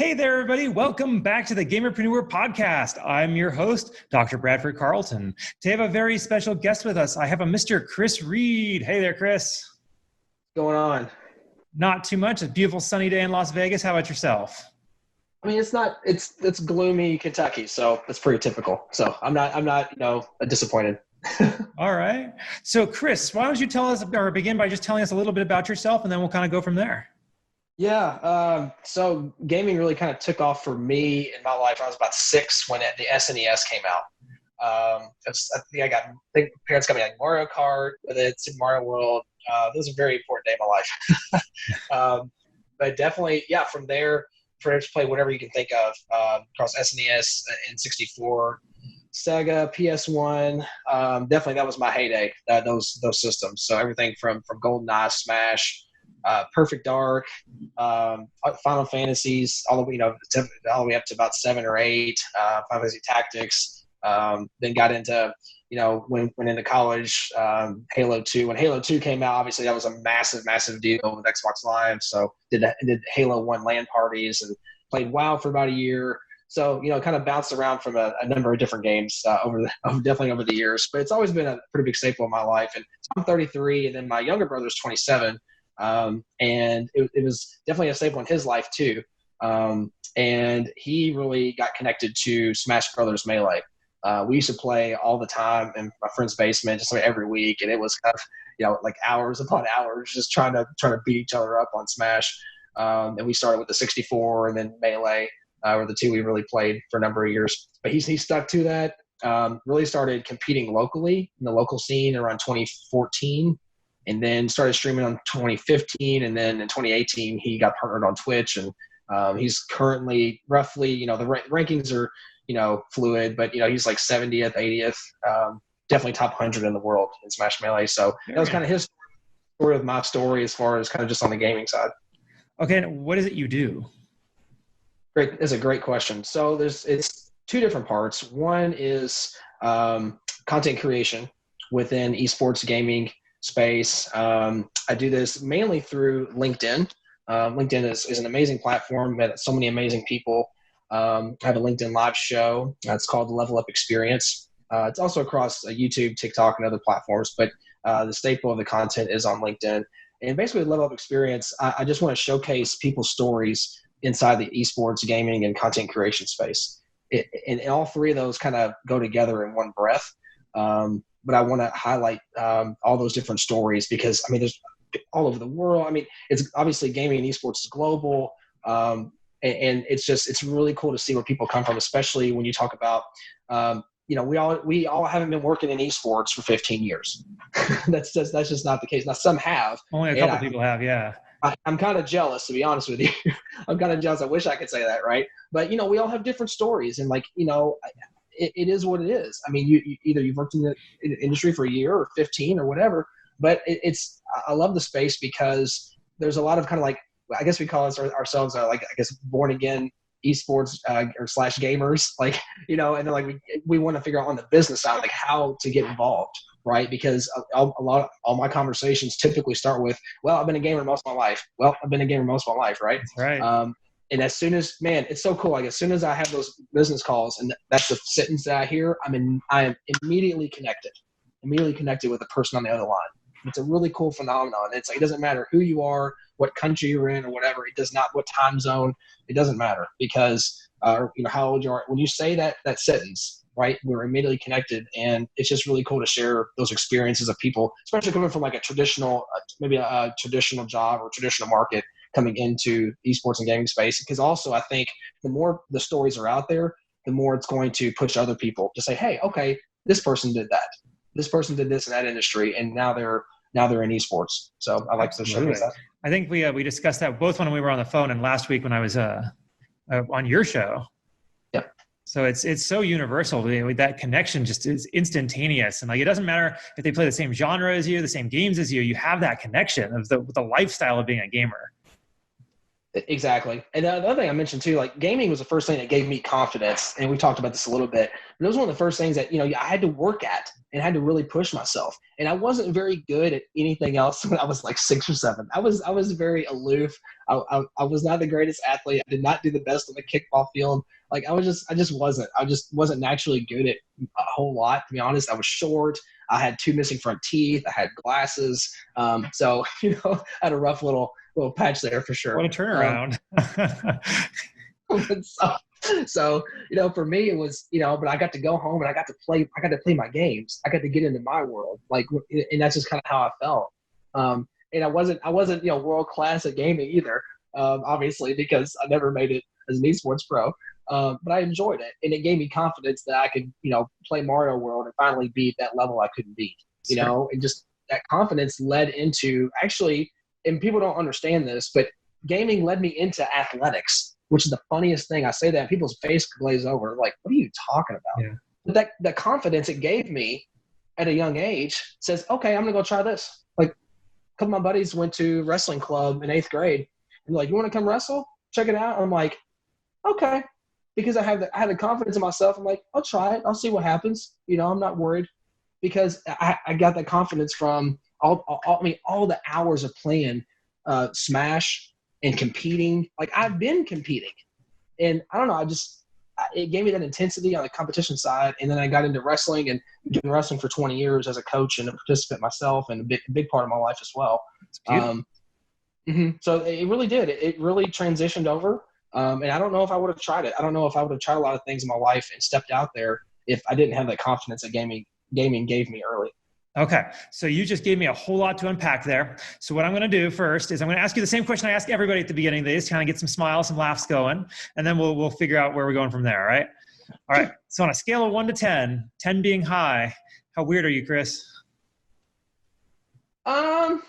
Hey there, everybody. Welcome back to the Gamerpreneur podcast. I'm your host, Dr. Bradford Carlton. Today I have a very special guest with us. I have a Mr. Cris Reed. Hey there, Chris. What's going on? Not too much. A beautiful sunny day in Las Vegas. How about yourself? I mean, it's gloomy Kentucky, so it's pretty typical. So I'm not disappointed. All right. So Chris, why don't you tell us, or begin by just telling us a little bit about yourself, and then we'll kind of go from there. Yeah. So gaming really kind of took off for me in my life. I was about 6 when the SNES came out. I think parents got me like Mario Kart with it, Super Mario World. It was a very important day in my life. But definitely, yeah, from there, pretty much played whatever you can think of across SNES and 64, Sega, PS1. Definitely, that was my heyday. Those systems. So everything from GoldenEye, Smash, Perfect Dark, Final Fantasies, all the way up to about 7 or 8. Final Fantasy Tactics. Then got into went into college. Halo 2. When Halo 2 came out, obviously that was a massive deal with Xbox Live. So did Halo 1 LAN parties and played WoW for about a year. So kind of bounced around from a number of different games definitely over the years. But it's always been a pretty big staple in my life. And I'm 33, and then my younger brother's 27. And it was definitely a staple in his life too. And he really got connected to Smash Brothers Melee. We used to play all the time in my friend's basement, just like every week. And it was kind of, like hours upon hours, just trying to beat each other up on Smash. And we started with the 64 and then Melee, were the two we really played for a number of years. But he stuck to that, really started competing locally in the local scene around 2014. And then started streaming on 2015, and then in 2018 he got partnered on Twitch, and he's currently roughly, the rankings are, fluid, but he's like 70th, 80th, definitely top 100 in the world in Smash Melee. So that was kind of his story of my story as far as kind of just on the gaming side. Okay, and what is it you do? Great, that's a great question. So it's two different parts. One is content creation within esports gaming space. I do this mainly through LinkedIn. LinkedIn is an amazing platform. Met so many amazing people. I have a LinkedIn live show. It's called the Level Up Experience. It's also across YouTube, TikTok, and other platforms, but the staple of the content is on LinkedIn. And basically, the Level Up Experience, I just want to showcase people's stories inside the esports, gaming, and content creation space. And all three of those kind of go together in one breath. But I want to highlight all those different stories because, there's all over the world. It's obviously gaming and esports is global. And it's really cool to see where people come from, especially when you talk about, we all haven't been working in esports for 15 years. That's just not the case. Now, some have. Only a couple people have, yeah. I'm kind of jealous, to be honest with you. I'm kind of jealous. I wish I could say that, right? But, we all have different stories. And, it is what it is. You've worked in the industry for a year or 15 or whatever, but I love the space because there's a lot of kind of I guess we call ourselves born again esports or / gamers, and then we want to figure out on the business side, how to get involved, right? Because all my conversations typically start with, well, I've been a gamer most of my life. Well, I've been a gamer most of my life, right? That's right. And as soon as, it's so cool. As soon as I have those business calls and that's the sentence that I hear, I am immediately connected with the person on the other line. It's a really cool phenomenon. It doesn't matter who you are, what country you're in or whatever. It does not, what time zone, it doesn't matter because, how old you are. When you say that sentence, right, we're immediately connected. And it's just really cool to share those experiences of people, especially coming from a traditional, maybe a traditional job or traditional market, coming into esports and gaming space. Because also I think the more the stories are out there, the more it's going to push other people to say, hey, okay, this person did that. This person did this in that industry, and now they're in esports. So I like to showcase that. I think we discussed that both when we were on the phone and last week when I was on your show. Yeah. So it's so universal. That connection just is instantaneous. And it doesn't matter if they play the same genre as you, the same games as you, you have that connection of the lifestyle of being a gamer. Exactly. And the other thing I mentioned too, like gaming was the first thing that gave me confidence. And we talked about this a little bit, but it was one of the first things that, I had to work at and had to really push myself. And I wasn't very good at anything else when I was like 6 or 7. I was very aloof. I was not the greatest athlete. I did not do the best on the kickball field. Like I just wasn't naturally good at a whole lot, to be honest. I was short. I had 2 missing front teeth. I had glasses. So, I had a rough little patch there for sure. What a turnaround. So, for me it was, but I got to go home and I got to play my games. I got to get into my world. And that's just kind of how I felt. And I wasn't, world class at gaming either, obviously, because I never made it as an esports pro. But I enjoyed it, and it gave me confidence that I could, play Mario World and finally beat that level I couldn't beat, and just that confidence led into actually, and people don't understand this, but gaming led me into athletics, which is the funniest thing. I say that and people's face glaze over, like, what are you talking about? Yeah. But that confidence it gave me at a young age says, okay, I'm going to go try this. Like a couple of my buddies went to wrestling club in 8th grade and like, you want to come wrestle? Check it out. I'm like, okay. Because I had the confidence in myself. I'm like, I'll try it. I'll see what happens. I'm not worried because I got that confidence from all the hours of playing Smash and competing. Like I've been competing, and I don't know. It gave me that intensity on the competition side, and then I got into wrestling and doing wrestling for 20 years as a coach and a participant myself, and a big part of my life as well. So it really did. It really transitioned over. And I don't know if I would have tried it. I don't know if I would have tried a lot of things in my life and stepped out there if I didn't have that confidence that gaming gave me early. Okay. So you just gave me a whole lot to unpack there. So what I'm going to do first is I'm going to ask you the same question I ask everybody at the beginning of these, kind of get some smiles, some laughs going, and then we'll figure out where we're going from there. All right. All right. So on a scale of 1 to 10, 10 being high, how weird are you, Chris? Let's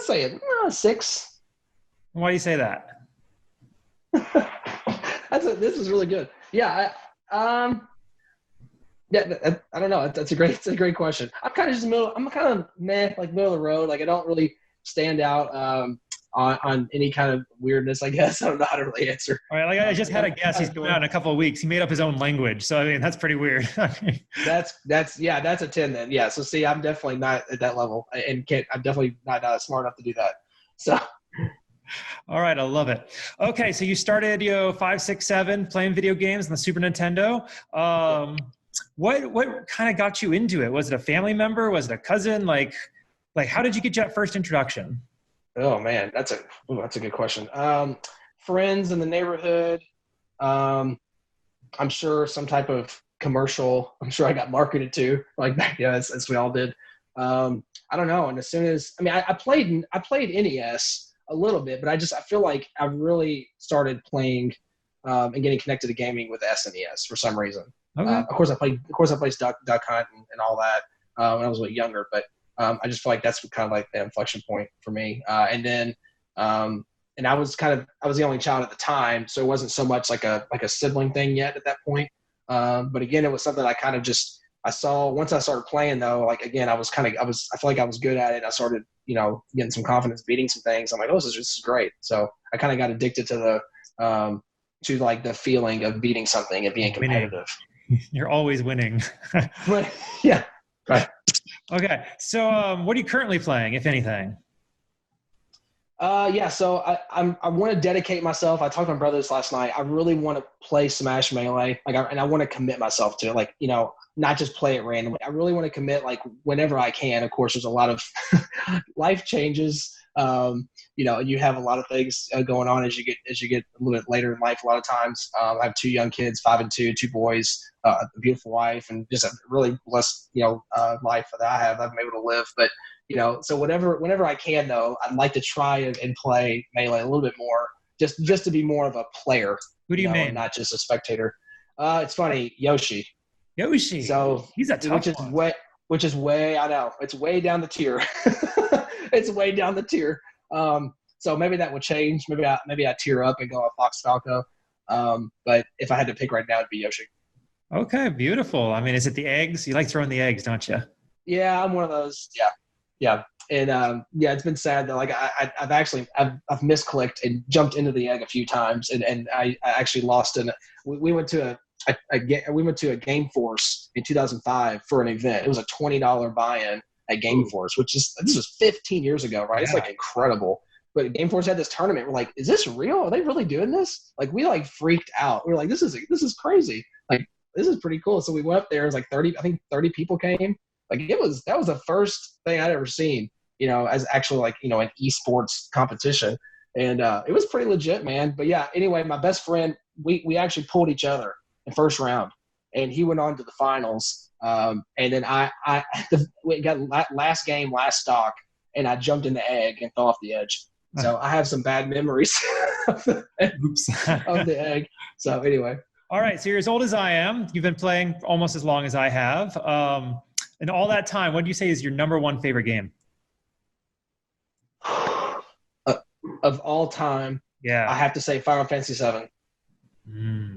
say it 6. Why do you say that? This is really good. Yeah. I don't know. It's a great question. I'm kind of just I'm kind of meh, like middle of the road. Like I don't really stand out on any kind of weirdness, I guess. I don't know how to really answer. All right. Like I just had a guess. He's coming out in a couple of weeks. He made up his own language. So I mean, that's pretty weird. That's a 10 then. Yeah. So see, I'm definitely not at that level, and I'm definitely not smart enough to do that. So. All right. I love it. Okay. So you started, 5, 6, 7 playing video games on the Super Nintendo. What kind of got you into it? Was it a family member? Was it a cousin? Like how did you get your first introduction? Oh man, that's a good question. Friends in the neighborhood. I'm sure some type of commercial. I'm sure I got marketed to, like back, as we all did. I don't know. And as soon as I played NES a little bit, but I feel like I really started playing and getting connected to gaming with SNES for some reason. Okay. Of course I played Duck Hunt and all that when I was a little younger, but I just feel like that's kind of like the inflection point for me. And then and I was the only child at the time, so it wasn't so much like a sibling thing yet at that point. But again, it was something I kind of I saw once I started playing though. Like again, I feel like I was good at it. I started getting some confidence, beating some things. I'm like, oh, this is great. So I kind of got addicted to the feeling of beating something and being competitive. You're always winning. But, yeah. Right. Okay. So what are you currently playing, if anything? So I want to dedicate myself. I talked to my brothers last night. I really want to play Smash Melee, and I want to commit myself to it, not just play it randomly. I really want to commit, whenever I can. Of course, there's a lot of life changes. You have a lot of things going on as you get a little bit later in life. A lot of times, I have 2 young kids, 5 and 2, 2 boys, a beautiful wife, and just a really blessed, life that I have. I've been able to live, but. So whenever I can though, I'd like to try and play Melee a little bit more, just to be more of a player. Who do you mean? Not just a spectator. It's funny, Yoshi. So he's a tough one. Which is way, I know, it's way down the tier. It's way down the tier. So maybe that will change. Maybe I tier up and go a Fox Falco. But if I had to pick right now, it'd be Yoshi. Okay, beautiful. Is it the eggs? You like throwing the eggs, don't you? Yeah, I'm one of those. Yeah. And yeah, it's been sad that like I've misclicked and jumped into the egg a few times, and I actually lost in. We went to we went to a Game Force in 2005 for an event. It was a $20 buy-in at Game Force, this was 15 years ago, right? Yeah. It's like incredible. But Game Force had this tournament. We're like, is this real? Are they really doing this? Like, we like freaked out. We were like, this is crazy. Like, this is pretty cool. So we went up there. It was like 30 people came. Like, that was the first thing I'd ever seen, as actually like, an esports competition. And it was pretty legit, man. But yeah, anyway, my best friend, we actually pulled each other in first round, and he went on to the finals. And then we got last game, last stock, and I jumped in the egg and fell off the edge. So I have some bad memories of the egg. So anyway. All right. So you're as old as I am. You've been playing almost as long as I have. And all that time, what do you say is your number one favorite game? Of all time, yeah, I have to say Final Fantasy VII.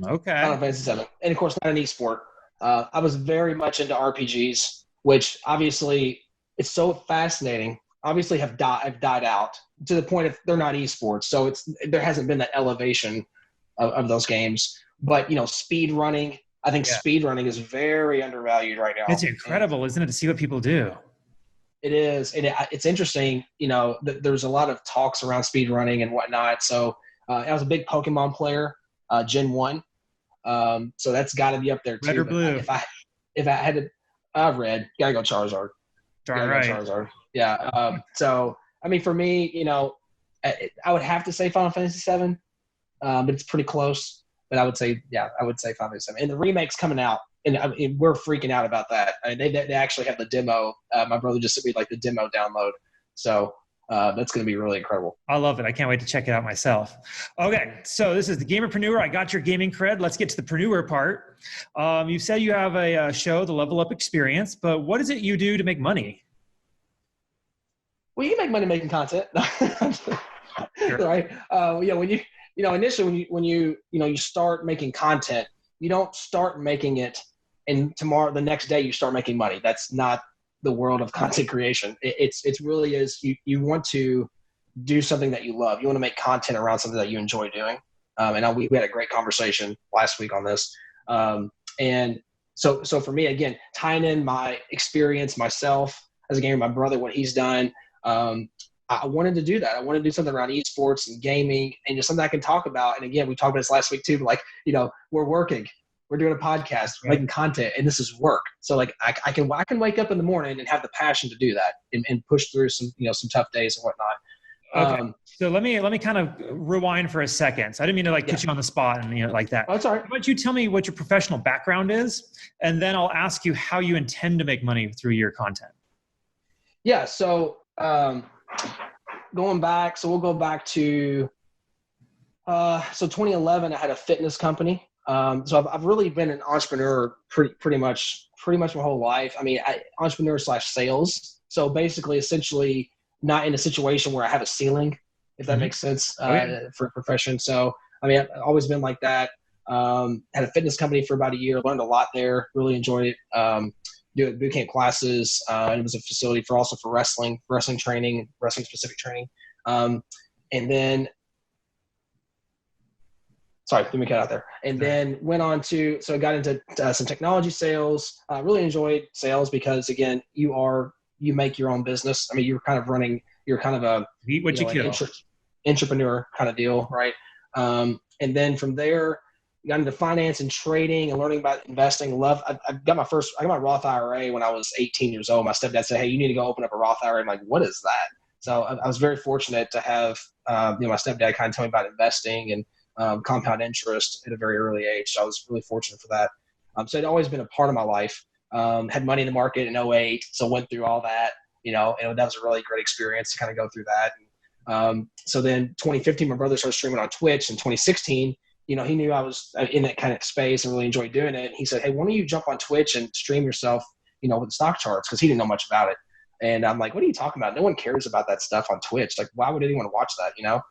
Okay. Final Fantasy VII. And of course, not an esport. I was very much into RPGs, which obviously it's so fascinating. Obviously have died out to the point of they're not esports. So there hasn't been that elevation of those games. But, speed running, I think speed running is very undervalued right now. It's incredible, isn't it, to see what people do? It is. And it's interesting, there's a lot of talks around speed running and whatnot. So I was a big Pokemon player, Gen 1. So that's got to be up there too. Red or blue? If I had to, red, gotta go Charizard. Darn right. Charizard. Yeah. So I mean, for me, I would have to say Final Fantasy VII, but it's pretty close. But I would say Final Fantasy VII. And the remake's coming out, and we're freaking out about that. I mean, they actually have the demo. My brother just sent me like the demo download. So that's going to be really incredible. I love it. I can't wait to check it out myself. Okay, so this is the Gamerpreneur. I got your gaming cred. Let's get to the preneur part. You said you have a show, the Level Up Experience, but what is it you do to make money? Well, you can make money making content, sure. Right? Initially when you start making content, you don't start making it, and the next day you start making money. That's not the world of content creation. It really is. You want to do something that you love. You want to make content around something that you enjoy doing. And we had a great conversation last week on this. And so for me, again, tying in my experience, myself as a gamer, my brother, what he's done. I wanted to do that. I wanted to do something around esports and gaming and just something I can talk about. And again, we talked about this last week too, but like, we're working, we're doing a podcast, we're making content, and this is work. So like I can wake up in the morning and have the passion to do that and push through some tough days and whatnot. Okay. So let me kind of rewind for a second. So I didn't mean to put you on the spot and like that. Oh, it's all right. Why don't you tell me what your professional background is, and then I'll ask you how you intend to make money through your content. Yeah. So going back, so we'll go back to 2011. I had a fitness company. So I've really been an entrepreneur pretty much my whole life. I mean, entrepreneur / sales. So basically, essentially, not in a situation where I have a ceiling, if that makes sense, for a profession. So I mean, I've always been like that. Had a fitness company for about a year. Learned a lot there. Really enjoyed it. Doing boot camp classes. It was a facility for wrestling training, wrestling specific training. And then, sorry, let me cut out there. And then went on so I got into some technology sales. Really enjoyed sales because again, you make your own business. I mean, you're kind of a eat what you kill, entrepreneur kind of deal, right? And then from there, got into finance and trading and learning about investing. I got my Roth IRA when I was 18 years old. My stepdad said, "Hey, you need to go open up a Roth IRA." I'm like, "What is that?" So I was very fortunate to have, my stepdad kind of tell me about investing and compound interest at a very early age. So I was really fortunate for that. So it'd always been a part of my life. Had money in the market in 2008. So went through all that, and that was a really great experience to kind of go through that. And, so then 2015, my brother started streaming on Twitch. In 2016, he knew I was in that kind of space and really enjoyed doing it. He said, "Hey, why don't you jump on Twitch and stream yourself, with the stock charts?" Because he didn't know much about it. And I'm like, "What are you talking about? No one cares about that stuff on Twitch. Like, why would anyone watch that, And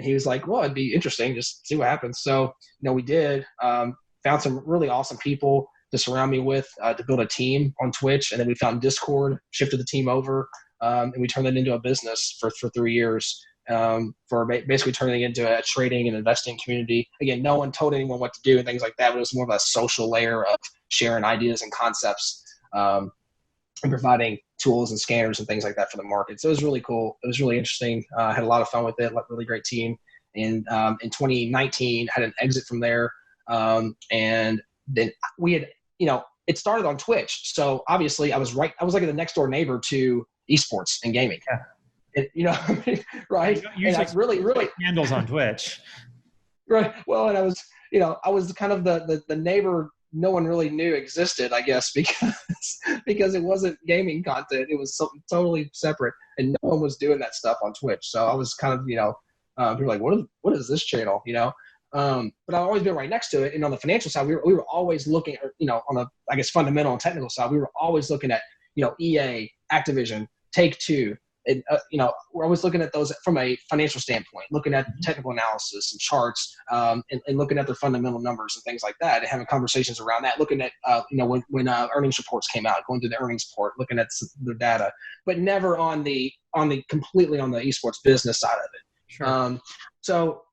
he was like, "Well, it'd be interesting. Just see what happens." So, we did, found some really awesome people to surround me with, to build a team on Twitch. And then we found Discord, shifted the team over. And we turned it into a business for 3 years, for basically turning it into a trading and investing community. Again, no one told anyone what to do and things like that, but it was more of a social layer of sharing ideas and concepts, and providing tools and scanners and things like that for the market. So it was really cool. It was really interesting. I had a lot of fun with it, really great team. And in 2019, had an exit from there. And then we had, it started on Twitch. So obviously I was like the next door neighbor to esports and gaming. Yeah. And, right. You and I really handles on Twitch. Right. Well, and I was kind of the neighbor no one really knew existed, I guess, because it wasn't gaming content. It was something totally separate, and no one was doing that stuff on Twitch. So I was kind of, people were like, what is this channel? But I've always been right next to it. And on the financial side, we were always looking at, on the, I guess, fundamental and technical side, we were always looking at, EA, Activision, Take-Two. And, we're always looking at those from a financial standpoint, looking at technical analysis and charts, and looking at their fundamental numbers and things like that, and having conversations around that, looking at, when earnings reports came out, going through the earnings report, looking at the data, but never completely on the esports business side of it. Sure. So,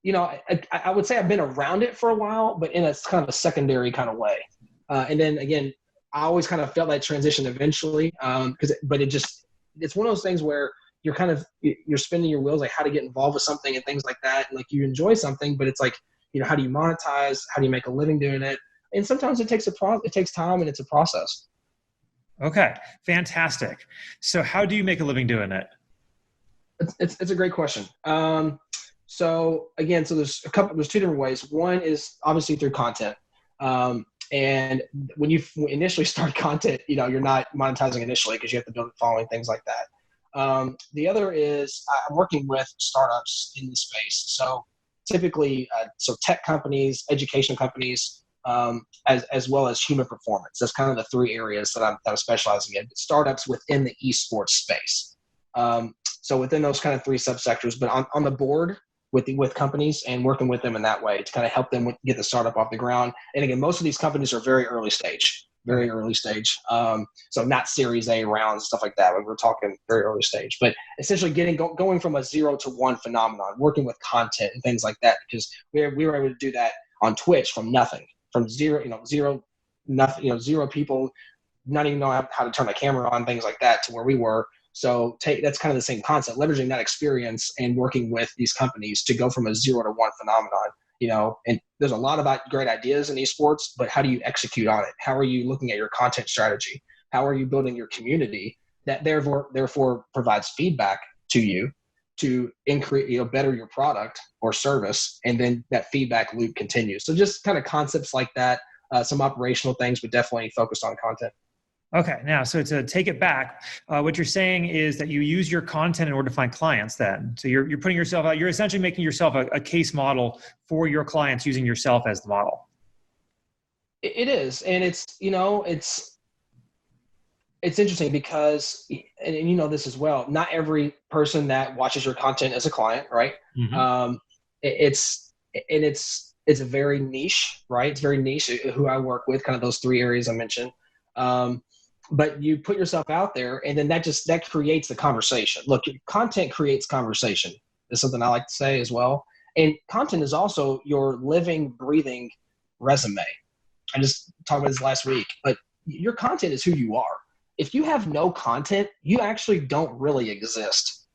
I would say I've been around it for a while, but in a kind of a secondary kind of way. And then again, I always kind of felt that transition eventually, but it's one of those things where you're spinning your wheels, like how to get involved with something and things like that. And like you enjoy something, but it's like, how do you monetize? How do you make a living doing it? And sometimes it takes time, and it's a process. Okay. Fantastic. So how do you make a living doing it? It's a great question. So there's two different ways. One is obviously through content. And when you initially start content, you're not monetizing initially because you have to build a following, things like that. The other is I'm working with startups in the space. So typically, tech companies, education companies, as well as human performance. That's kind of the three areas that I'm specializing in. Startups within the esports space. So within those kind of three subsectors, but on the board with companies and working with them in that way to kind of help them get the startup off the ground. And again, most of these companies are very early stage. So not Series A rounds, stuff like that. We're talking very early stage, but essentially going from a 0 to 1 phenomenon, working with content and things like that, because we were able to do that on Twitch from nothing, from zero people, not even know how to turn a camera on, things like that, to where we were. So that's kind of the same concept, leveraging that experience and working with these companies to go from a 0 to 1 phenomenon, and there's a lot of great ideas in esports, but how do you execute on it? How are you looking at your content strategy? How are you building your community that therefore provides feedback to you to increase, better your product or service, and then that feedback loop continues. So just kind of concepts like that, some operational things, but definitely focused on content. Okay. Now, so to take it back, what you're saying is that you use your content in order to find clients then. So you're putting yourself out, you're essentially making yourself a case model for your clients using yourself as the model. It is. And it's interesting because, and this as well, not every person that watches your content is a client, right? Mm-hmm. It's a very niche, right? It's very niche who I work with, kind of those three areas I mentioned. But you put yourself out there, and then that creates the conversation. Look, content creates conversation. Is something I like to say as well. And content is also your living, breathing resume. I just talked about this last week, but your content is who you are. If you have no content, you actually don't really exist.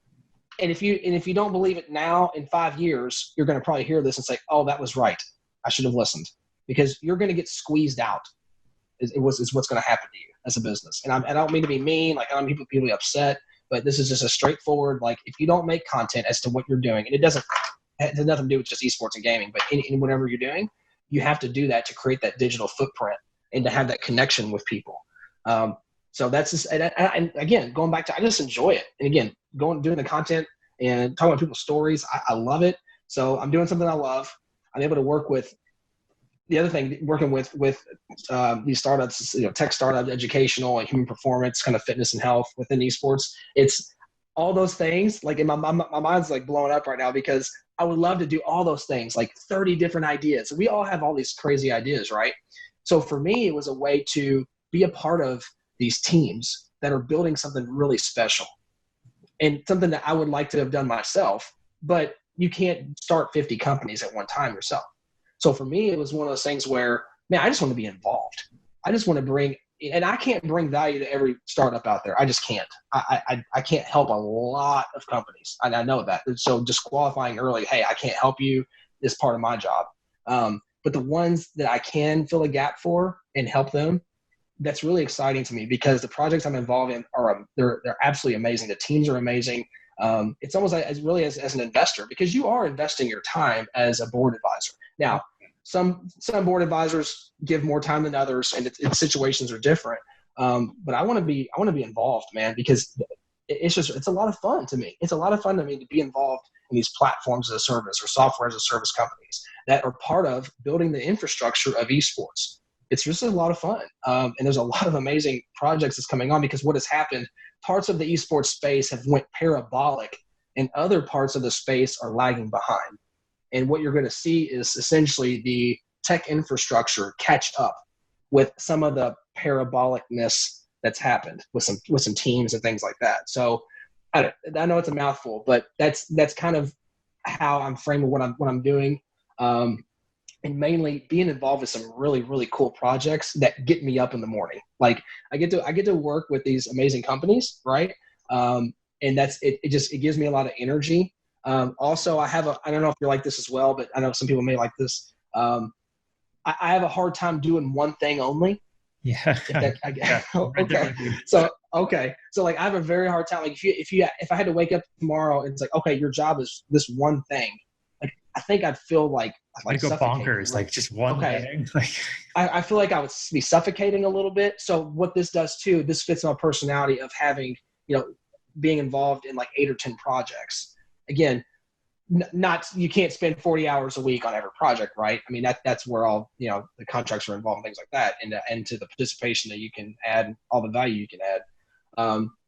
And if you don't believe it now, in 5 years, you're going to probably hear this and say, "Oh, that was right. I should have listened," because you're going to get squeezed out. Is what's going to happen to you as a business. And I don't mean to be mean, like I don't mean people to be upset, but this is just a straightforward, like if you don't make content as to what you're doing, and it has nothing to do with just esports and gaming, but in whatever you're doing, you have to do that to create that digital footprint and to have that connection with people. So that's just, and again, going back to, I just enjoy it. And again, doing the content and talking about people's stories, I love it. So I'm doing something I love. I'm able to work with. The other thing, working with these startups, tech startups, educational and human performance, kind of fitness and health within esports, it's all those things. Like my mind's like blowing up right now because I would love to do all those things, like 30 different ideas. We all have all these crazy ideas, right? So for me, it was a way to be a part of these teams that are building something really special. and something that I would like to have done myself, but you can't start 50 companies at one time yourself. So for me, it was one of those things where, man, I just want to be involved. I just want to bring, and I can't bring value to every startup out there. I just can't. I can't help a lot of companies. And I know that. So just qualifying early, hey, I can't help you is part of my job. But the ones that I can fill a gap for and help them, that's really exciting to me, because the projects I'm involved in they're absolutely amazing. The teams are amazing. It's almost like as an investor, because you are investing your time as a board advisor. Now, some board advisors give more time than others, and situations are different. But I want to be involved, man, because it's a lot of fun to me. It's a lot of fun to me to be involved in these platforms as a service or software as a service companies that are part of building the infrastructure of esports. It's just a lot of fun. And there's a lot of amazing projects that's coming on, because what has happened, parts of the esports space have went parabolic and other parts of the space are lagging behind. And what you're going to see is essentially the tech infrastructure catch up with some of the parabolicness that's happened with some teams and things like that. So I know it's a mouthful, but that's kind of how I'm framing what I'm doing. And mainly being involved with some really, really cool projects that get me up in the morning. Like I get to work with these amazing companies, right? And it gives me a lot of energy. Also, I don't know if you're like this as well, but I know some people may like this. I have a hard time doing one thing only. Yeah. Yeah. Okay. So like I have a very hard time. Like if I had to wake up tomorrow and it's like, okay, your job is this one thing. Like I think I'd feel like go bonkers, like just one thing. Like I feel like I would be suffocating a little bit. So what this does too, this fits my personality of having, being involved in like 8 or 10 projects. Again, you can't spend 40 hours a week on every project, right? I mean, that's where all, the contracts are involved and things like that, and to the participation that you can add, all the value you can add.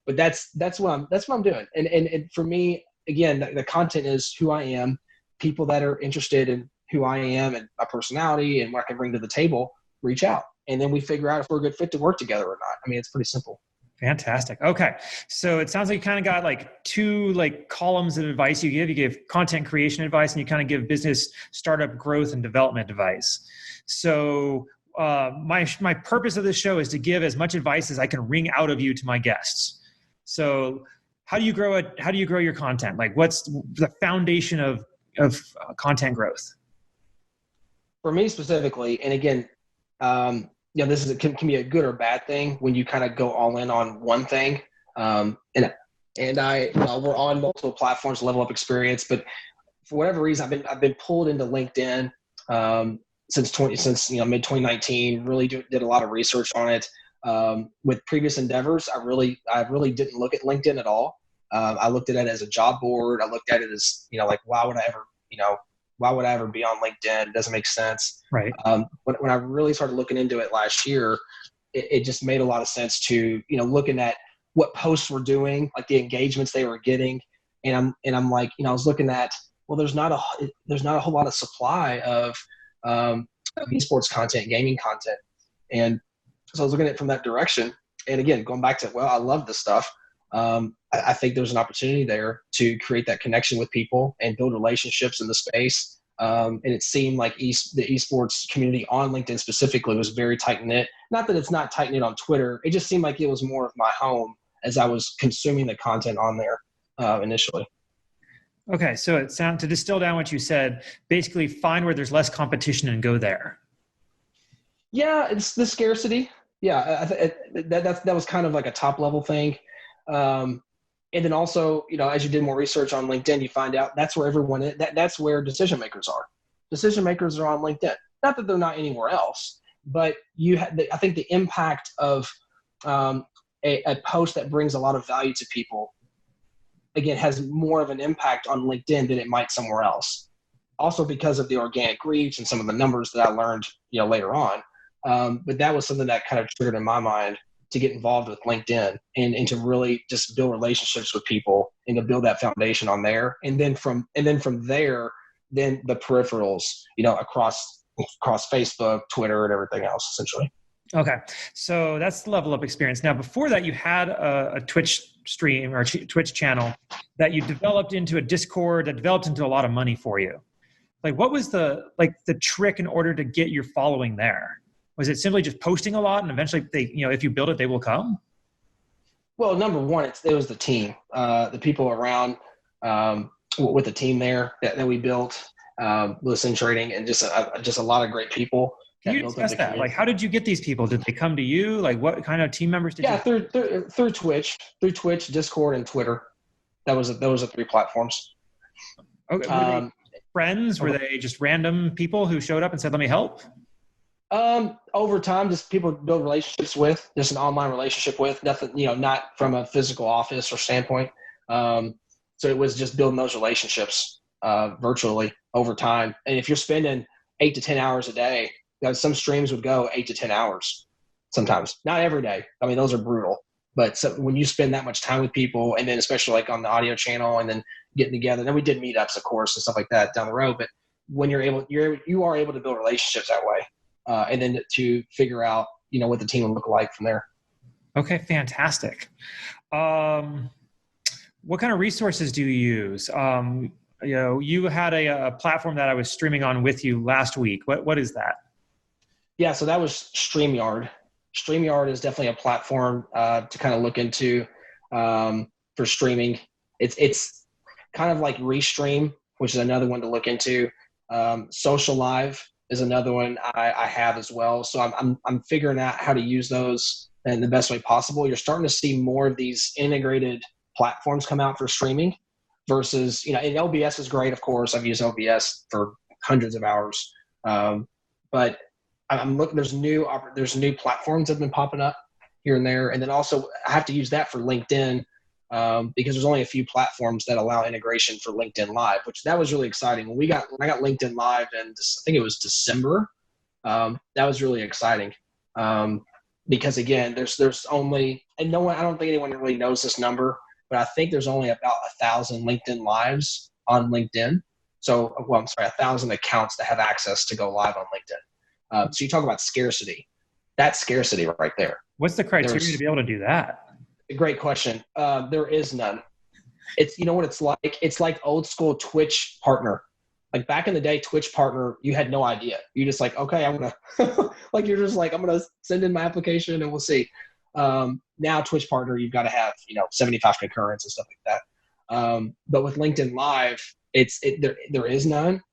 But that's what I'm doing. And for me, again, the content is who I am. People that are interested in who I am and my personality and what I can bring to the table, reach out. And then we figure out if we're a good fit to work together or not. I mean, it's pretty simple. Fantastic. Okay. So it sounds like you kind of got like 2 columns of advice you give. You give content creation advice and you kind of give business startup growth and development advice. So my purpose of this show is to give as much advice as I can wring out of you to my guests. So how do you grow your content? Like what's the foundation of content growth? For me specifically, and again, this can be a good or bad thing when you kind of go all in on one thing. And we're on multiple platforms to level up experience, but for whatever reason, I've been pulled into LinkedIn since mid 2019. Really did a lot of research on it. With previous endeavors, I really didn't look at LinkedIn at all. I looked at it as a job board. I looked at it as why would I ever be on LinkedIn? It doesn't make sense. Right. When I really started looking into it last year, it just made a lot of sense to, looking at what posts were doing, like the engagements they were getting. And I'm like, I was looking at, well, there's not a whole lot of supply of esports content, gaming content. And so I was looking at it from that direction. And again, going back to, well, I love this stuff. I think there's an opportunity there to create that connection with people and build relationships in the space. And it seemed like the esports community on LinkedIn specifically was very tight knit. Not that it's not tight knit on Twitter. It just seemed like it was more of my home as I was consuming the content on there initially. Okay. So to distill down what you said, basically find where there's less competition and go there. Yeah. It's the scarcity. Yeah. That was kind of like a top level thing. And then also, as you did more research on LinkedIn, you find out that's where everyone is. That's where decision makers are. Decision makers are on LinkedIn. Not that they're not anywhere else, but I think the impact of a post that brings a lot of value to people, again, has more of an impact on LinkedIn than it might somewhere else. Also because of the organic reach and some of the numbers that I learned, later on. But that was something that kind of triggered in my mind to get involved with LinkedIn and to really just build relationships with people and to build that foundation on there. And then from there, then the peripherals, across Facebook, Twitter, and everything else, essentially. Okay. So that's the level up experience. Now, before that, you had a Twitch stream or Twitch channel that you developed into a Discord that developed into a lot of money for you. Like, what was the trick in order to get your following there? Was it simply just posting a lot and eventually if you build it, they will come? Well, number one, it was the team, the people around with the team there that we built, Listen Trading, and just a lot of great people. Can you discuss that? Like, how did you get these people? Did they come to you? Like, what kind of team members did you? Yeah, through Twitch, Discord, and Twitter. That was the 3 platforms. Okay. Were they friends? Were they just random people who showed up and said, "Let me help"? Over time, just people build relationships with, just an online relationship with, nothing, not from a physical office or standpoint. So it was just building those relationships virtually over time. And if you're spending 8 to 10 hours a day, some streams would go 8 to 10 hours sometimes, not every day. I mean, those are brutal. But when you spend that much time with people, and then especially like on the audio channel and then getting together, then we did meetups, of course, and stuff like that down the road. But when you are able to build relationships that way. And then to figure out, what the team will look like from there. Okay, fantastic. What kind of resources do you use? You had a platform that I was streaming on with you last week. What is that? Yeah, so that was StreamYard. StreamYard is definitely a platform to kind of look into for streaming. It's kind of like Restream, which is another one to look into. Social Live is another one I have as well. So I'm figuring out how to use those in the best way possible. You're starting to see more of these integrated platforms come out for streaming versus, and OBS is great. Of course, I've used OBS for hundreds of hours. But I'm looking, there's new platforms that have been popping up here and there. And then also I have to use that for LinkedIn because there's only a few platforms that allow integration for LinkedIn Live, which that was really exciting. When I got LinkedIn Live in, I think it was December, that was really exciting because again, there's only, and I don't think anyone really knows this number, but I think there's only about 1,000 LinkedIn Lives on LinkedIn. So, 1,000 accounts that have access to go live on LinkedIn. So you talk about scarcity. That's scarcity right there. What's the criteria to be able to do that? Great question. There is none. It's, what it's like? It's like old school Twitch partner. Like back in the day, Twitch partner, you had no idea. You just like, okay, I'm going to, you're just like, I'm going to send in my application and we'll see. Now Twitch partner, you've got to have, 75 concurrents and stuff like that. But with LinkedIn Live, there is none.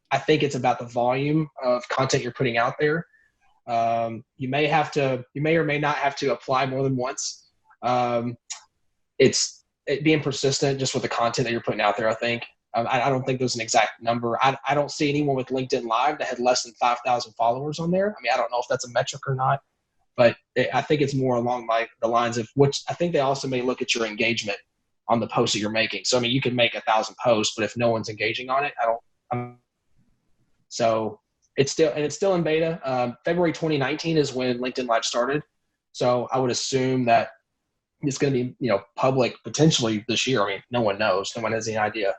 I think it's about the volume of content you're putting out there. You may or may not have to apply more than once. It's being persistent just with the content that you're putting out there, I think. I don't think there's an exact number. I don't see anyone with LinkedIn Live that had less than 5,000 followers on there. I mean, I don't know if that's a metric or not, but I think it's more along the lines of which I think they also may look at your engagement on the posts that you're making. So, I mean, you can make 1,000 posts, but if no one's engaging on it, so it's still in beta. February 2019 is when LinkedIn Live started. So I would assume that it's going to be, public potentially this year. I mean, no one knows. No one has any idea.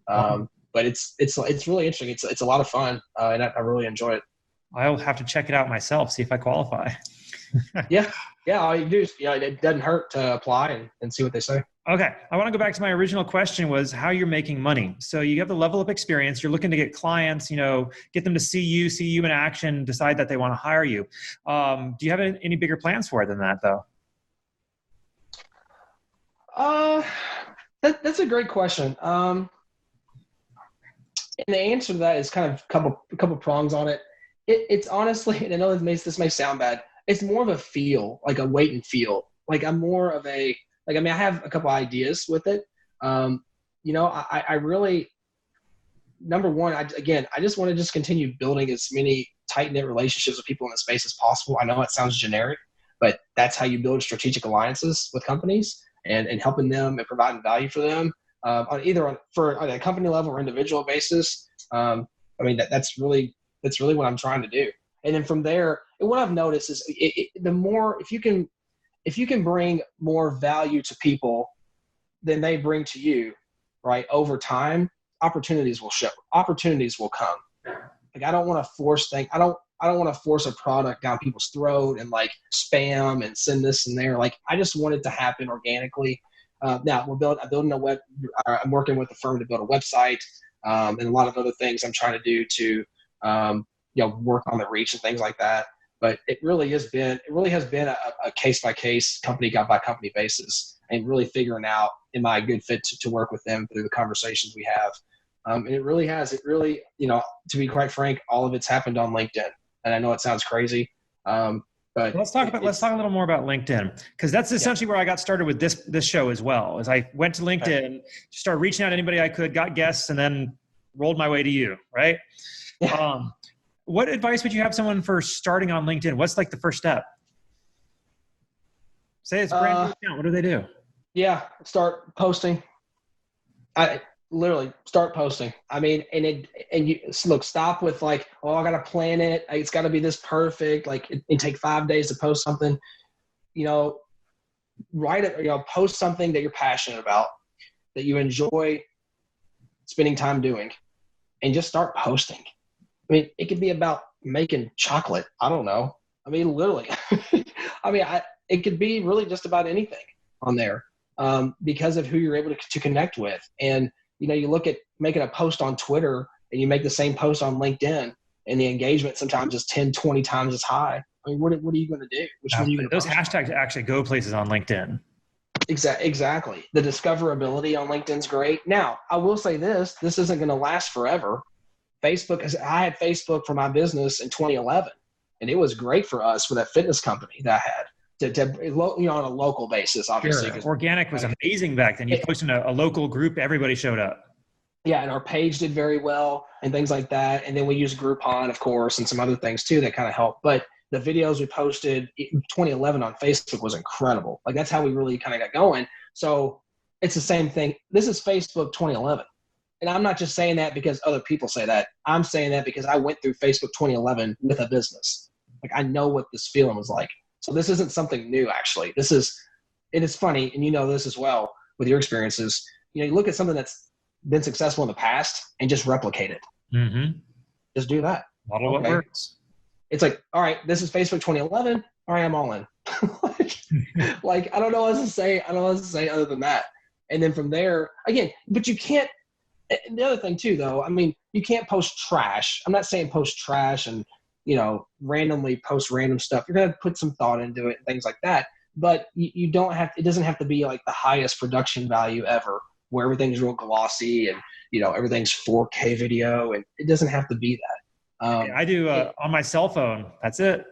But it's really interesting. It's a lot of fun, and I really enjoy it. I'll have to check it out myself, see if I qualify. Yeah. All you do is, it doesn't hurt to apply and see what they say. Okay. I want to go back to my original question was how you're making money. So you have the level of experience, you're looking to get clients, get them to see you in action, decide that they want to hire you. Do you have any bigger plans for it than that though? That's a great question. And the answer to that is kind of a couple prongs on it. It's honestly, and I know this may sound bad, it's more of a feel, like a wait and feel. Like I'm more of I have a couple ideas with it. I really, number one, I just want to continue building as many tight-knit relationships with people in the space as possible. I know it sounds generic, but that's how you build strategic alliances with companies and helping them and providing value for them on a company level or individual basis. That's really what I'm trying to do. And then from there, what I've noticed is the more, if you can bring more value to people than they bring to you, right, over time, opportunities will come. Like I don't want to force things. I don't want to force a product down people's throat and like spam and send this and there. Like I just want it to happen organically. Now I'm building I'm working with a firm to build a website and a lot of other things I'm trying to do to, work on the reach and things like that. But it really has been a case by case, company by company basis, and really figuring out, am I a good fit to work with them through the conversations we have. And it really, to be quite frank, all of it's happened on LinkedIn. And I know it sounds crazy, but let's talk a little more about LinkedIn, because that's essentially where I got started with this show as well. As I went to LinkedIn, started reaching out to anybody I could, got guests, and then rolled my way to you, right? Yeah. What advice would you have someone for starting on LinkedIn? What's like the first step? Say it's a brand new account. What do they do? Yeah, start posting. Literally start posting. I mean, stop with like, oh, I got to plan it. It's got to be this perfect. Like it take 5 days to post something, write it, post something that you're passionate about, that you enjoy spending time doing, and just start posting. I mean, it could be about making chocolate. I don't know. I mean, literally, it could be really just about anything on there, because of who you're able to connect with. And, you look at making a post on Twitter and you make the same post on LinkedIn, and the engagement sometimes is 10, 20 times as high. I mean, what are you going to do? Which one are you going to Those hashtags actually go places on LinkedIn. Exactly. The discoverability on LinkedIn's great. Now, I will say this isn't going to last forever. I had Facebook for my business in 2011, and it was great for us for that fitness company that I had. On a local basis, obviously. Sure. Organic was amazing back then. You posted a local group, everybody showed up. Yeah, and our page did very well and things like that. And then we used Groupon, of course, and some other things too that kind of helped. But the videos we posted in 2011 on Facebook was incredible. Like that's how we really kind of got going. So it's the same thing. This is Facebook 2011. And I'm not just saying that because other people say that. I'm saying that because I went through Facebook 2011 with a business. Like I know what this feeling was like. So this isn't something new, actually. It is funny, and you know this as well with your experiences. You look at something that's been successful in the past and just replicate it. Mm-hmm. Just do that. Model what works. It's like, all right, this is Facebook 2011. All right, I'm all in. like I don't know what else to say. I don't know what else to say other than that. And then from there, again, but you can't. The other thing too, though, I mean, you can't post trash. I'm not saying post trash and randomly post random stuff. You're going to put some thought into it and things like that. But you don't have, it doesn't have to be like the highest production value ever, where everything's real glossy and, everything's 4K video, and it doesn't have to be that. I do on my cell phone. That's it.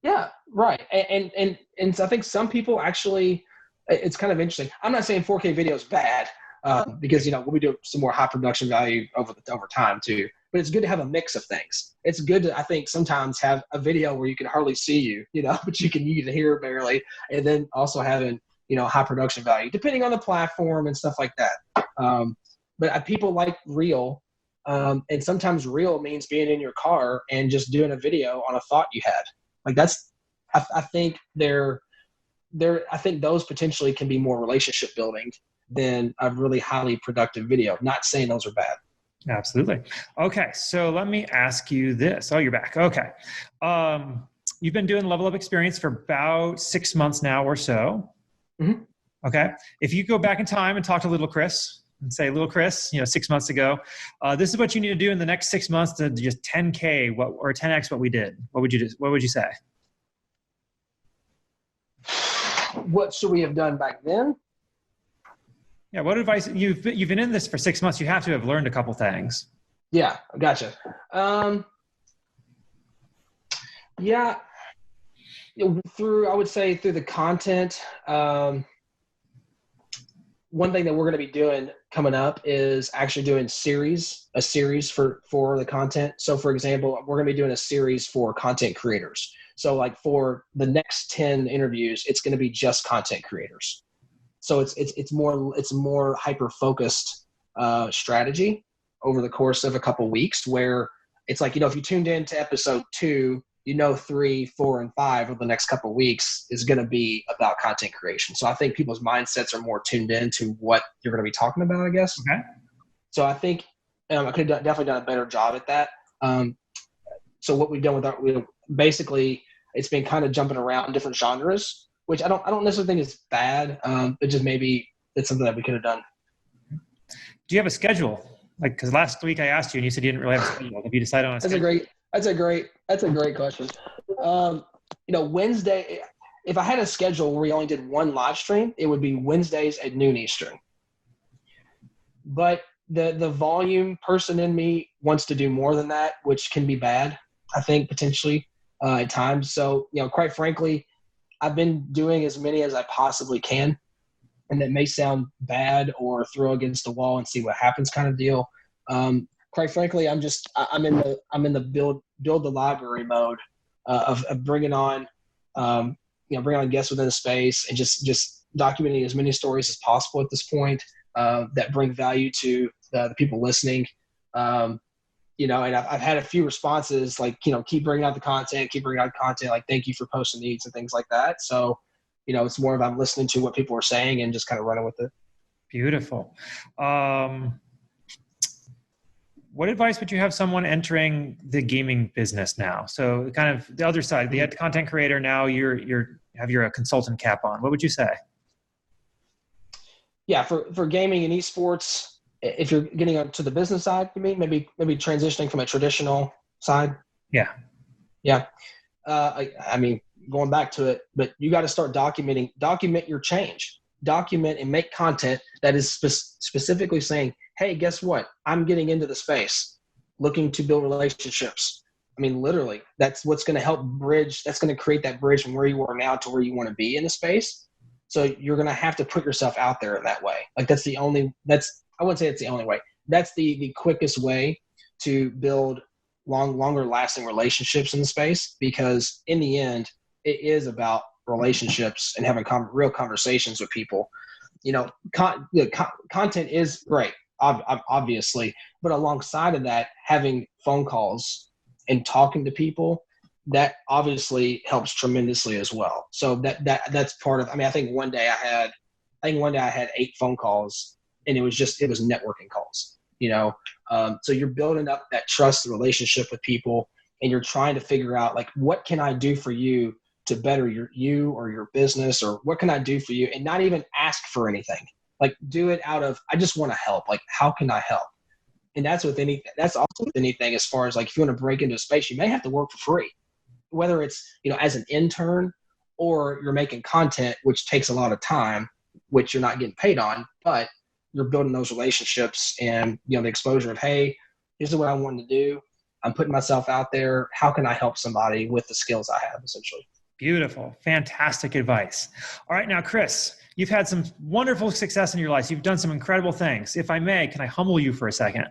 Yeah, right. And I think some people actually, it's kind of interesting. I'm not saying 4K video is bad because, we'll be doing some more high production value over time too. But it's good to have a mix of things. It's good to, I think, sometimes have a video where you can hardly see you, but you can hear barely, and then also having, high production value, depending on the platform and stuff like that. But people like real, and sometimes real means being in your car and just doing a video on a thought you had. Like that's, I think I think those potentially can be more relationship building than a really highly productive video. Not saying those are bad. Absolutely. Okay. So let me ask you this. Oh, you're back. Okay. You've been doing Level Up Experience for about 6 months now or so. Mm-hmm. Okay. If you go back in time and talk to little Chris and say, little Chris, 6 months ago, this is what you need to do in the next 6 months to just 10K or 10X what we did. What would you do? What would you say? What should we have done back then? Yeah. What advice? You've been in this for 6 months. You have to have learned a couple things. Yeah. Gotcha. Yeah. I would say through the content, one thing that we're going to be doing coming up is actually doing a series for the content. So for example, we're going to be doing a series for content creators. So like for the next 10 interviews, it's going to be just content creators. So it's more hyper focused strategy over the course of a couple weeks, where it's like, if you tuned in to episode 2, 3, 4, and 5 of the next couple of weeks is going to be about content creation. So I think people's mindsets are more tuned in to what you're going to be talking about, I guess. Okay. So I think I could have definitely done a better job at that. So what we've done with basically it's been kind of jumping around different genres, which I don't necessarily think is bad. But just maybe it's something that we could have done. Do you have a schedule? Like, because last week I asked you and you said you didn't really have a schedule. Have you decided on a schedule? That's a great question. Wednesday, if I had a schedule where we only did one live stream, it would be Wednesdays at noon Eastern. But the volume person in me wants to do more than that, which can be bad, I think, potentially at times. So, quite frankly, I've been doing as many as I possibly can. And that may sound bad or throw against the wall and see what happens kind of deal. Quite frankly, I'm in the build the library mode of bringing on guests within the space and just documenting as many stories as possible at this point that bring value to the people listening. And I've had a few responses like, keep bringing out the content, like, thank you for posting these and things like that. So, it's more of I'm listening to what people are saying and just kind of running with it. Beautiful. What advice would you have someone entering the gaming business now? So kind of the other side, the content creator, now you have your consultant cap on. What would you say? Yeah, for gaming and esports, if you're getting onto the business side, you mean maybe transitioning from a traditional side? Yeah. Yeah. Going back to it, but you got to start document your change, document and make content that is specifically saying, hey, guess what? I'm getting into the space, looking to build relationships. Literally, that's what's going to help bridge. That's going to create that bridge from where you are now to where you want to be in the space. So you're going to have to put yourself out there in that way. Like I wouldn't say it's the only way. That's the quickest way to build longer lasting relationships in the space, because in the end, it is about relationships and having real conversations with people. Content is great, obviously, but alongside of that, having phone calls and talking to people, that obviously helps tremendously as well. So that's part of. I think one day I had 8 phone calls, and it was networking calls. So you're building up that trust relationship with people, and you're trying to figure out, like, what can I do for you to better you or your business, or what can I do for you, and not even ask for anything. Like, do it out of, I just want to help. Like, how can I help? And that's also with anything, as far as, like, if you want to break into a space, you may have to work for free, whether it's, as an intern or you're making content, which takes a lot of time, which you're not getting paid on, but you're building those relationships and, the exposure of, hey, this is what I want to do. I'm putting myself out there. How can I help somebody with the skills I have, essentially? Beautiful. Fantastic advice. All right. Now, Criss, you've had some wonderful success in your life. You've done some incredible things. If I may, can I humble you for a second?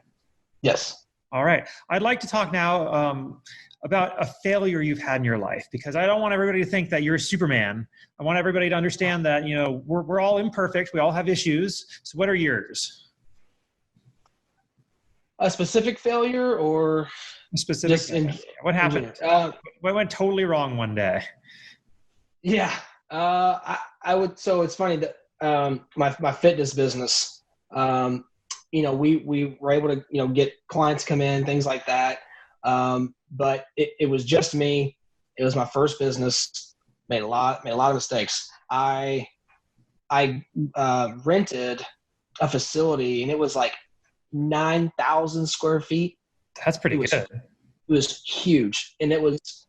Yes. All right. I'd like to talk now about a failure you've had in your life, because I don't want everybody to think that you're a Superman. I want everybody to understand that, we're all imperfect. We all have issues. So what are yours? A specific failure or a specific? What happened? What went totally wrong one day? Yeah. I would, so it's funny that my fitness business, we were able to, get clients come in, things like that. But it was just me. It was my first business. Made a lot of mistakes. I rented a facility, and it was like 9,000 square feet. That's pretty good. It was huge, and it was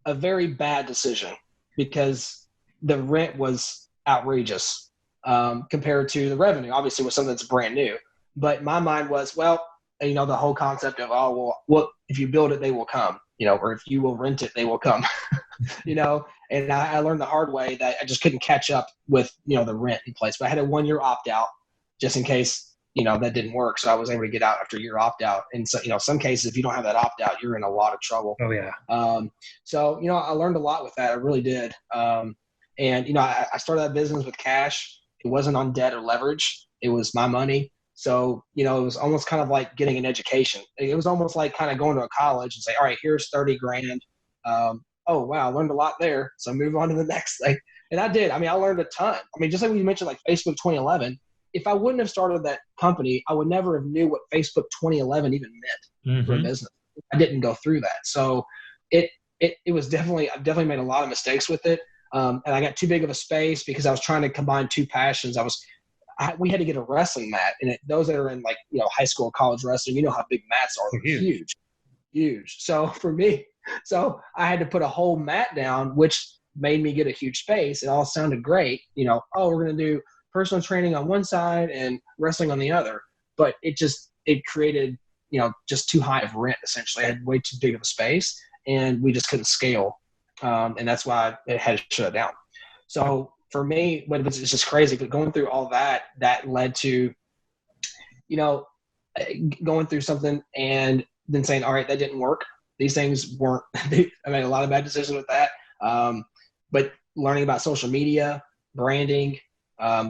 a very bad decision because the rent was outrageous compared to the revenue. Obviously, with something that's brand new. But my mind was, well, the whole concept of, well, if you build it, they will come, or if you will rent it, they will come, and I learned the hard way that I just couldn't catch up with, the rent in place. But I had a 1-year opt out just in case, that didn't work. So I was able to get out after a year opt out. And so, some cases, if you don't have that opt out, you're in a lot of trouble. Oh yeah. So, I learned a lot with that. I really did. And, I started that business with cash. It wasn't on debt or leverage. It was my money. So, it was almost kind of like getting an education. It was almost like kind of going to a college and say, all right, here's 30 grand. Oh, wow, I learned a lot there. So move on to the next thing. And I did. I learned a ton. Just like when you mentioned like Facebook 2011, if I wouldn't have started that company, I would never have knew what Facebook 2011 even meant for a business. I didn't go through that. So, it was definitely, I've definitely made a lot of mistakes with it. And I got too big of a space because I was trying to combine two passions. We had to get a wrestling mat, and those that are in like, high school, college wrestling, how big mats are. They're huge. So for me, I had to put a whole mat down, which made me get a huge space. It all sounded great. We're going to do personal training on one side and wrestling on the other, but it created, just too high of rent. Essentially, I had way too big of a space, and we just couldn't scale. And that's why it had to shut down. So for me, it's just crazy, but going through all that led to, going through something and then saying, all right, that didn't work. These things weren't, I made a lot of bad decisions with that. But learning about social media, branding,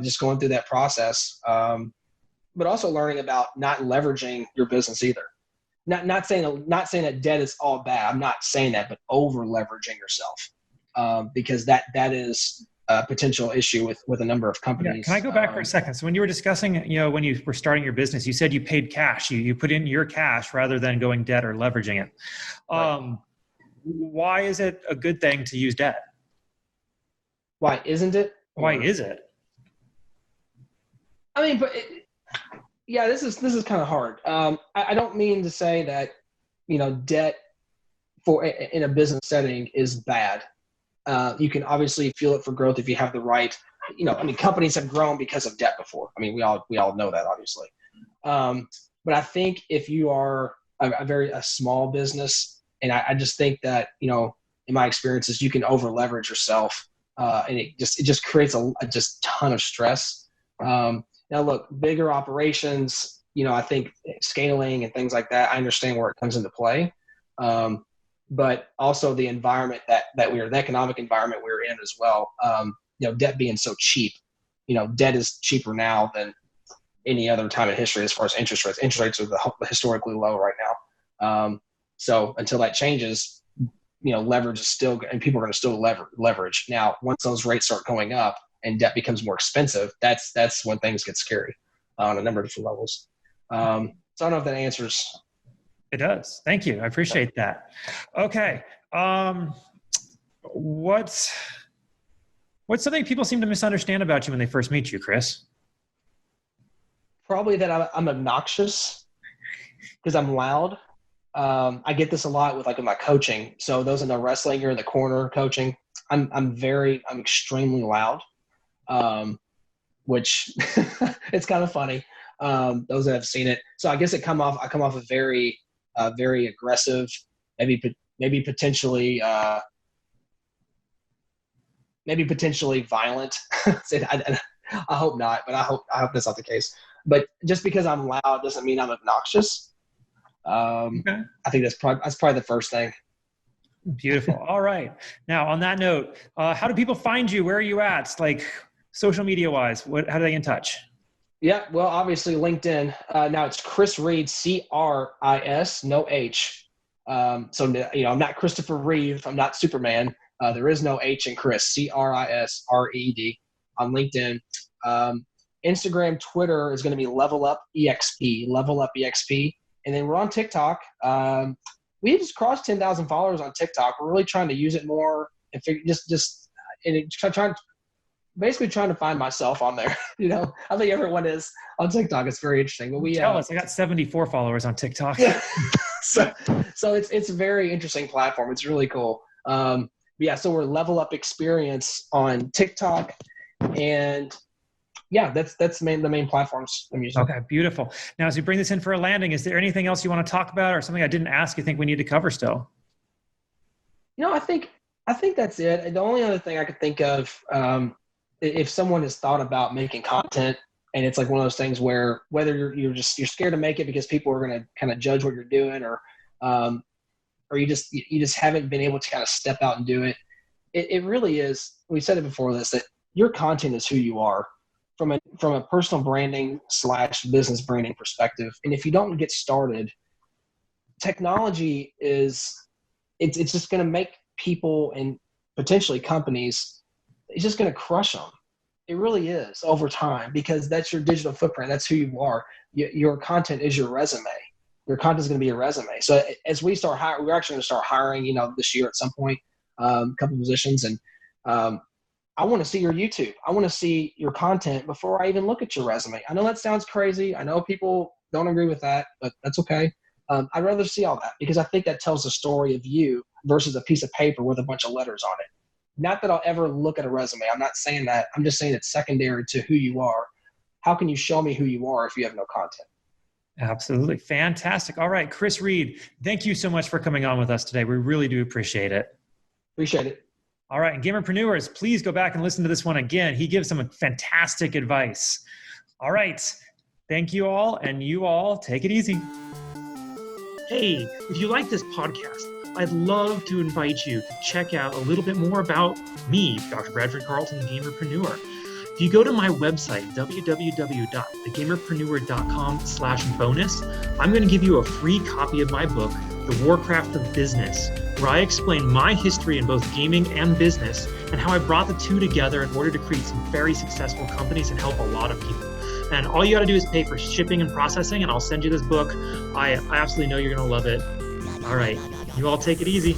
just going through that process, but also learning about not leveraging your business either. Not saying that debt is all bad. I'm not saying that, but over leveraging yourself, because that is a potential issue with a number of companies. Yeah. Can I go back for a second? So when you were discussing, when you were starting your business, you said you paid cash. You put in your cash rather than going debt or leveraging it. Right. Why is it a good thing to use debt? Why isn't it? Why is it? I mean, this is kind of hard. I don't mean to say that, debt in a business setting is bad. You can obviously feel it for growth if you have the right, companies have grown because of debt before. I mean, we all know that, obviously. But I think if you are a small business, and I just think that, in my experiences, you can over leverage yourself, and it just creates a ton of stress. Now look, bigger operations, I think scaling and things like that, I understand where it comes into play. But also the environment that the economic environment we're in as well. Debt being so cheap, debt is cheaper now than any other time in history as far as interest rates. Interest rates are historically low right now. So until that changes, leverage is still, and people are going to still leverage. Now, once those rates start going up and debt becomes more expensive, that's when things get scary on a number of different levels. So I don't know if that answers. It does. Thank you. I appreciate that. Okay. What's something people seem to misunderstand about you when they first meet you, Criss? Probably that I'm obnoxious because I'm loud. I get this a lot with my coaching. So those in the wrestling, you're in the corner coaching. I'm extremely loud, which it's kind of funny. Those that have seen it. So I guess I come off a very aggressive, maybe potentially violent. I hope not, but I hope that's not the case. But just because I'm loud doesn't mean I'm obnoxious. Okay. I think that's probably the first thing. Beautiful. All right. Now, on that note, how do people find you? Where are you at? Like social media wise, how do they get in touch? Yeah, well, obviously LinkedIn. Now it's Cris Reed, Cris, no H. So I'm not Christopher Reeve. I'm not Superman. There is no H in Cris. CrisReed on LinkedIn. Instagram, Twitter is going to be Level Up EXP, and then we're on TikTok. We just crossed 10,000 followers on TikTok. We're really trying to use it more and trying to find myself on there. I think everyone is on TikTok. It's very interesting. But tell us, I got 74 followers on TikTok. Yeah. so it's a very interesting platform. It's really cool. So we're Level Up Experience on TikTok, and that's the main platforms I'm using. Okay, beautiful. Now, as we bring this in for a landing, is there anything else you want to talk about, or something I didn't ask you think we need to cover still? I think that's it. The only other thing I could think of, if someone has thought about making content, and it's like one of those things where whether you're scared to make it because people are going to kind of judge what you're doing, or you just haven't been able to kind of step out and do it. It really is. We said it before this, that your content is who you are from a personal branding / business branding perspective. And if you don't get started, technology it's just going to make people and potentially companies, it's just going to crush them. It really is over time, because that's your digital footprint. That's who you are. Your content is your resume. your content is going to be your resume. So as we start hiring, we're actually going to start hiring, this year at some point, a couple positions. And I want to see your YouTube. I want to see your content before I even look at your resume. I know that sounds crazy. I know people don't agree with that, but that's okay. I'd rather see all that because I think that tells the story of you versus a piece of paper with a bunch of letters on it. Not that I'll ever look at a resume. I'm not saying that. I'm just saying it's secondary to who you are. How can you show me who you are if you have no content? Absolutely. Fantastic. All right, Cris Reed, thank you so much for coming on with us today. We really do appreciate it. Appreciate it. All right, and Gamerpreneurs, please go back and listen to this one again. He gives some fantastic advice. All right, thank you all, and you all take it easy. Hey, if you like this podcast, I'd love to invite you to check out a little bit more about me, Dr. Bradford Carlton, the Gamerpreneur. If you go to my website, www.thegamerpreneur.com/bonus, I'm going to give you a free copy of my book, The Warcraft of Business, where I explain my history in both gaming and business and how I brought the two together in order to create some very successful companies and help a lot of people. And all you got to do is pay for shipping and processing, and I'll send you this book. I absolutely know you're going to love it. All right, you all take it easy.